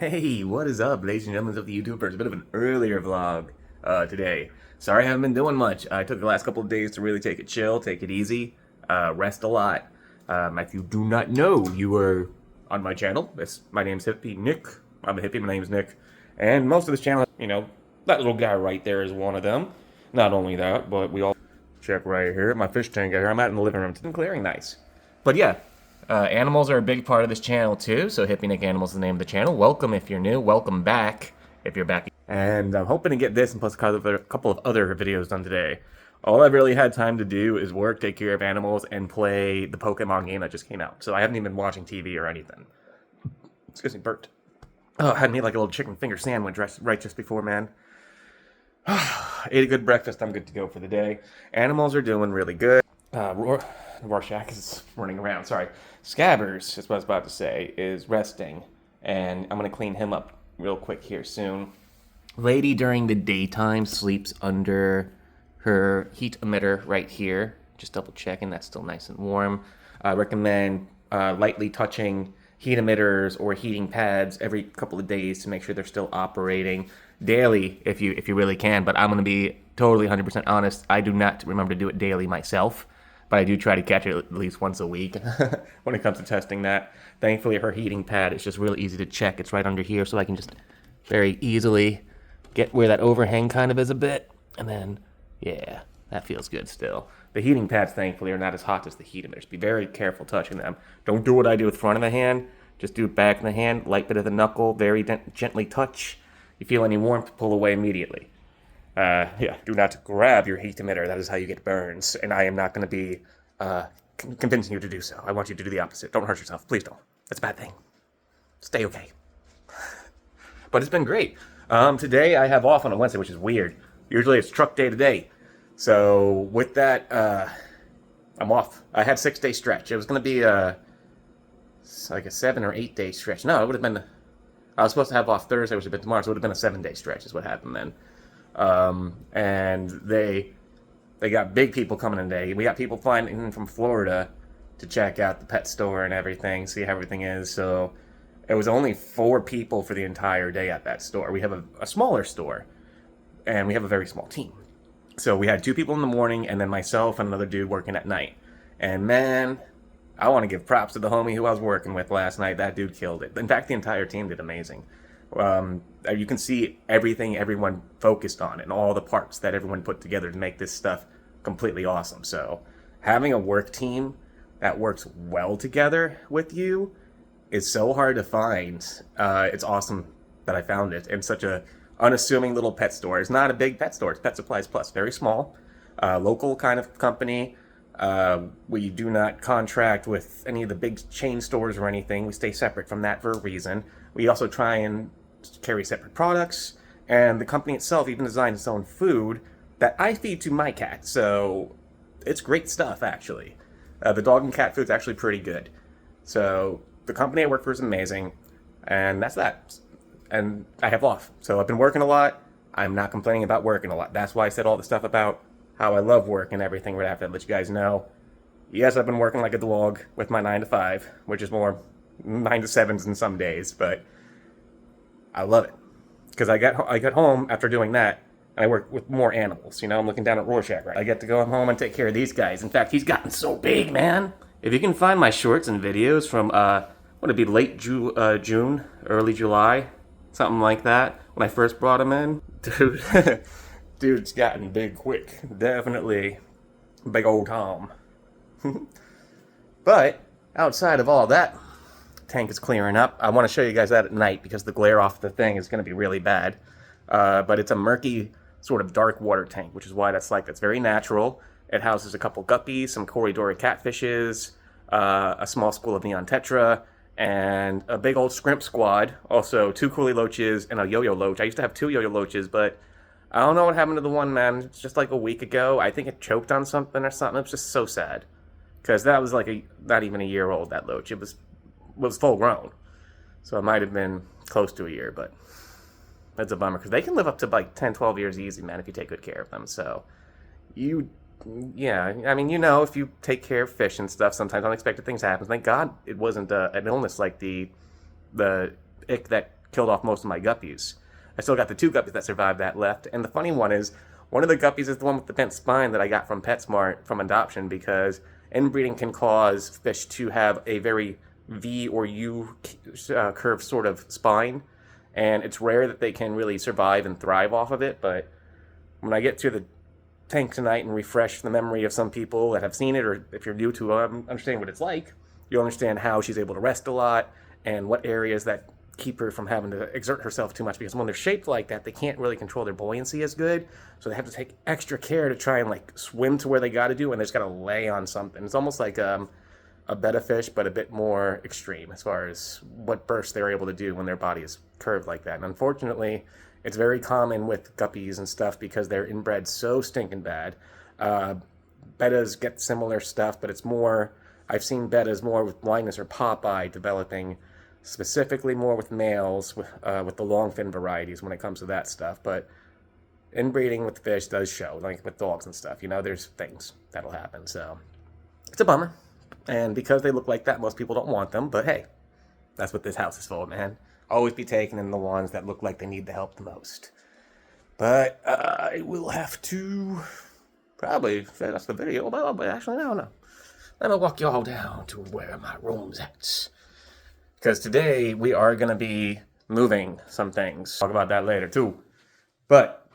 Hey, what is up, ladies and gentlemen of the YouTubers? A bit of an earlier vlog today. Sorry I haven't been doing much. I took the last couple of days to really take it chill, take it easy, rest a lot. If you do not know, you are on my channel. My name's Hippie Nick. I'm a hippie, my name's Nick. And most of this channel, that little guy right there is one of them. Not only that, but we all check right here, my fish tank out here. I'm out in the living room. It's been clearing nice. But yeah, animals are a big part of this channel too, so Hippie Nick Animals is the name of the channel. Welcome if you're new, welcome back if you're back. And I'm hoping to get this and plus a couple of other videos done today. All I've really had time to do is work, take care of animals, and play the Pokemon game that just came out. So I haven't even been watching TV or anything. Excuse me, burped. Oh, I had me like a little chicken finger sandwich right just before, man. Ate a good breakfast, I'm good to go for the day. Animals are doing really good. Rorschach is running around, sorry. Scabbers, is what I was about to say, is resting. And I'm going to clean him up real quick here soon. Lady during the daytime sleeps under her heat emitter right here. Just double checking, that's still nice and warm. I recommend lightly touching heat emitters or heating pads every couple of days to make sure they're still operating daily if you really can. But I'm going to be totally 100% honest, I do not remember to do it daily myself. But I do try to catch it at least once a week when it comes to testing that. Thankfully, her heating pad is just really easy to check. It's right under here, so I can just very easily get where that overhang kind of is a bit. And then, yeah, that feels good still. The heating pads, thankfully, are not as hot as the heat emitters. Be very careful touching them. Don't do what I do with front of the hand. Just do it back in the hand, light bit of the knuckle, very gently touch. You feel any warmth, pull away immediately. Yeah, do not grab your heat emitter. That is how you get burns. And I am not going to be convincing you to do so. I want you to do the opposite. Don't hurt yourself. Please don't. That's a bad thing. Stay okay. But it's been great. Today I have off on a Wednesday, which is weird. Usually it's truck day today. So with that, I'm off. I had 6-day stretch. It was going to be like a 7 or 8 day stretch. No, it would have been... I was supposed to have off Thursday, which would have been tomorrow, so it would have been a 7-day stretch is what happened then. And they got big people coming in today. We got people flying in from Florida to check out the pet store and everything, see how everything is. So it was only 4 people for the entire day at that store. We have a smaller store, and we have a very small team. So we had 2 people in the morning, and then myself and another dude working at night. And man, I want to give props to the homie who I was working with last night. That dude killed it. In fact, the entire team did amazing. You can see everything everyone focused on and all the parts that everyone put together to make this stuff completely awesome. So having a work team that works well together with you is so hard to find. It's awesome that I found it in such a unassuming little pet store. It's not a big pet store. It's Pet Supplies Plus. Very small, local kind of company. We do not contract with any of the big chain stores or anything. We stay separate from that for a reason. We also try and carry separate products, and the company itself even designed its own food that I feed to my cat, so it's great stuff, actually. The dog and cat food's actually pretty good. So the company I work for is amazing, and that's that. And I have off, so I've been working a lot. I'm not complaining about working a lot. That's why I said all the stuff about how I love work and everything right after that, let you guys know. Yes, I've been working like a dog with my 9 to 5, which is more 9 to 7s in some days, but I love it. Because I get home after doing that, and I work with more animals. I'm looking down at Rorschach, right? I get to go home and take care of these guys. In fact, he's gotten so big, man. If you can find my shorts and videos from, would it be late June, early July, something like that, when I first brought him in. Dude's gotten big quick. Definitely big old Tom. But outside of all that, tank is clearing up. I want to show you guys that at night because the glare off the thing is going to be really bad. But it's a murky, sort of dark water tank, which is why that's like. That's very natural. It houses a couple guppies, some Corydoria catfishes, a small school of neon tetra, and a big old scrimp squad. Also, 2 coolie loaches and a yo-yo loach. I used to have 2 yo-yo loaches, but I don't know what happened to the one, man. It's just like a week ago. I think it choked on something or something. It was just so sad. Because that was like not even a year old, that loach. It was full grown. So it might have been close to a year, but that's a bummer. Because they can live up to like 10, 12 years easy, man, if you take good care of them. So yeah, I mean, if you take care of fish and stuff, sometimes unexpected things happen. Thank God it wasn't an illness like the ick that killed off most of my guppies. I still got the 2 guppies that survived that left. And the funny one is, one of the guppies is the one with the bent spine that I got from PetSmart from adoption, because inbreeding can cause fish to have a very V or U curve sort of spine. And it's rare that they can really survive and thrive off of it. But when I get to the tank tonight and refresh the memory of some people that have seen it, or if you're new to understand what it's like, you'll understand how she's able to rest a lot and what areas that keep her from having to exert herself too much, because when they're shaped like that, they can't really control their buoyancy as good, so they have to take extra care to try and like swim to where they got to do, and they just got to lay on something. It's almost like a betta fish, but a bit more extreme as far as what bursts they're able to do when their body is curved like that. And unfortunately, it's very common with guppies and stuff because they're inbred so stinking bad. Bettas get similar stuff, but it's more, I've seen bettas more with blindness or pop-eye developing, specifically more with males with the long fin varieties when it comes to that stuff. But inbreeding with fish does show, like with dogs and stuff, there's things that'll happen. So it's a bummer. And because they look like that, most people don't want them. But hey, that's what this house is for, man. Always be taking in the ones that look like they need the help the most. But I will have to probably finish the video. But actually, no. Let me walk you all down to where my room's at. Because today we are going to be moving some things. Talk about that later too. But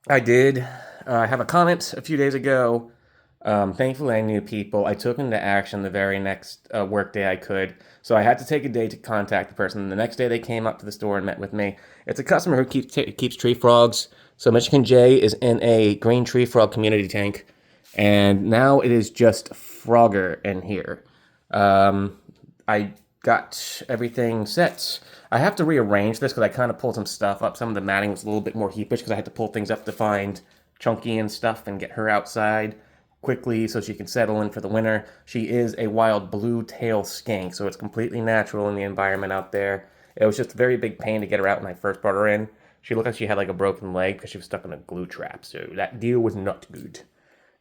I did have a comment a few days ago. Thankfully I knew people. I took into action the very next work day I could. So I had to take a day to contact the person. The next day they came up to the store and met with me. It's a customer who keeps tree frogs. So Michigan J is in a green tree frog community tank. And now it is just Frogger in here. I got everything set. I have to rearrange this because I kind of pulled some stuff up. Some of the matting was a little bit more heapish because I had to pull things up to find Chunky and stuff and get her outside quickly so she can settle in for the winter. She is a wild blue tail skink, so it's completely natural in the environment out there. It was just a very big pain to get her out when I first brought her in. She looked like she had like a broken leg because she was stuck in a glue trap, so that deal was not good.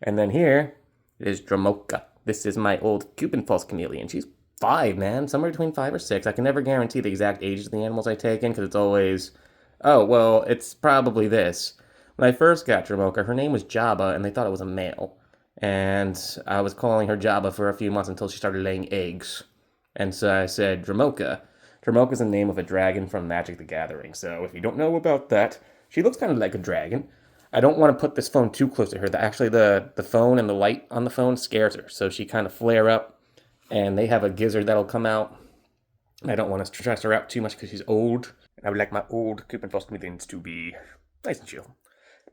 And then here is Dramoka. This is my old Cuban false chameleon. She's 5, man. Somewhere between 5 or 6. I can never guarantee the exact ages of the animals I take in because it's always, oh, well, it's probably this. When I first got Dramoka, her name was Jabba, and they thought it was a male. And I was calling her Jabba for a few months until she started laying eggs. And so I said Dramoka. Dramoka is the name of a dragon from Magic the Gathering. So if you don't know about that, she looks kind of like a dragon. I don't want to put this phone too close to her. Actually, the phone and the light on the phone scares her. So she kind of flare up. And they have a gizzard that'll come out. I don't want to stress her out too much because she's old. And I would like my old Cuban false chameleons to be nice and chill.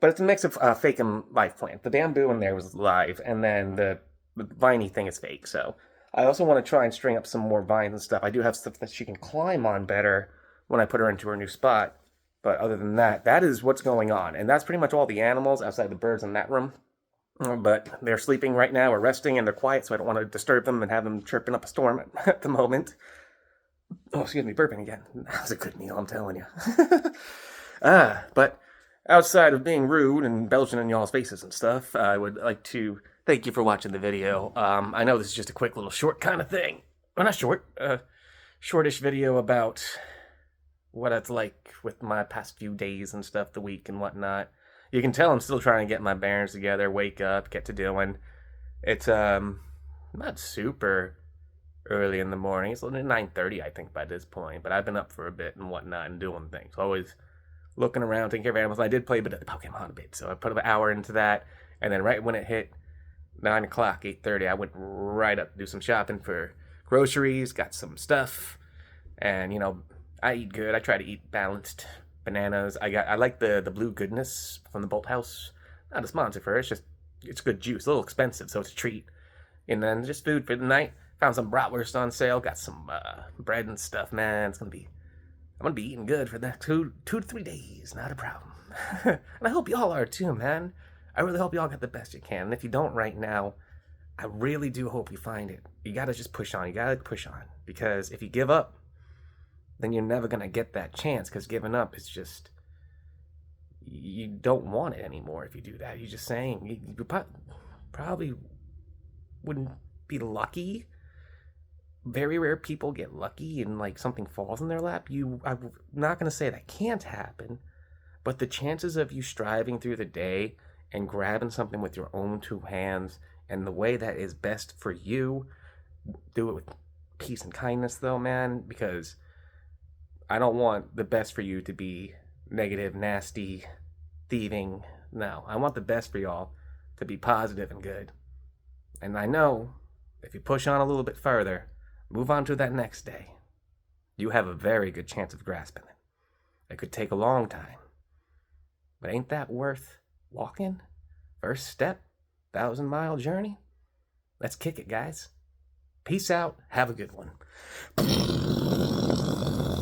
But it's a mix of fake and live plant. The bamboo in there was live, and then the viney thing is fake. So I also want to try and string up some more vines and stuff. I do have stuff that she can climb on better when I put her into her new spot. But other than that, that is what's going on. And that's pretty much all the animals outside the birds in that room. But they're sleeping right now or resting, and they're quiet, so I don't want to disturb them and have them chirping up a storm at the moment. Oh, excuse me, burping again. That was a good meal, I'm telling you. But outside of being rude and belching in y'all's faces and stuff, I would like to thank you for watching the video. I know this is just a quick little short kind of thing. Well, not short. Shortish video about what it's like with my past few days and stuff, the week and whatnot. You can tell I'm still trying to get my bearings together, wake up, get to doing. It's not super early in the morning. It's 9:30, I think, by this point. But I've been up for a bit and whatnot and doing things. Always looking around, taking care of animals. I did play a bit of the Pokemon a bit, so I put an hour into that. And then right when it hit 9 o'clock, 8:30, I went right up to do some shopping for groceries, got some stuff. And, I eat good. I try to eat balanced. Bananas. I like the Blue Goodness from the Bolt House. Not a sponsor for it. It's good juice. A little expensive, so it's a treat. And then just food for the night. Found some bratwurst on sale. Got some bread and stuff. Man, I'm gonna be eating good for the next 2 to 3 days. Not a problem. And I hope y'all are too, man. I really hope y'all get the best you can. And if you don't right now, I really do hope you find it. You gotta just push on. You gotta push on. Because if you give up, then you're never going to get that chance, because giving up is just, you don't want it anymore if you do that. You're just saying, you probably wouldn't be lucky very rare people get lucky and like something falls in their lap. I'm not going to say that can't happen, but the chances of you striving through the day and grabbing something with your own two hands and the way that is best for you, do it with peace and kindness though, man, because I don't want the best for you to be negative, nasty, thieving. No, I want the best for y'all to be positive and good. And I know if you push on a little bit further, move on to that next day, you have a very good chance of grasping it. It could take a long time, but ain't that worth walking? First step, 1,000-mile journey. Let's kick it, guys. Peace out. Have a good one.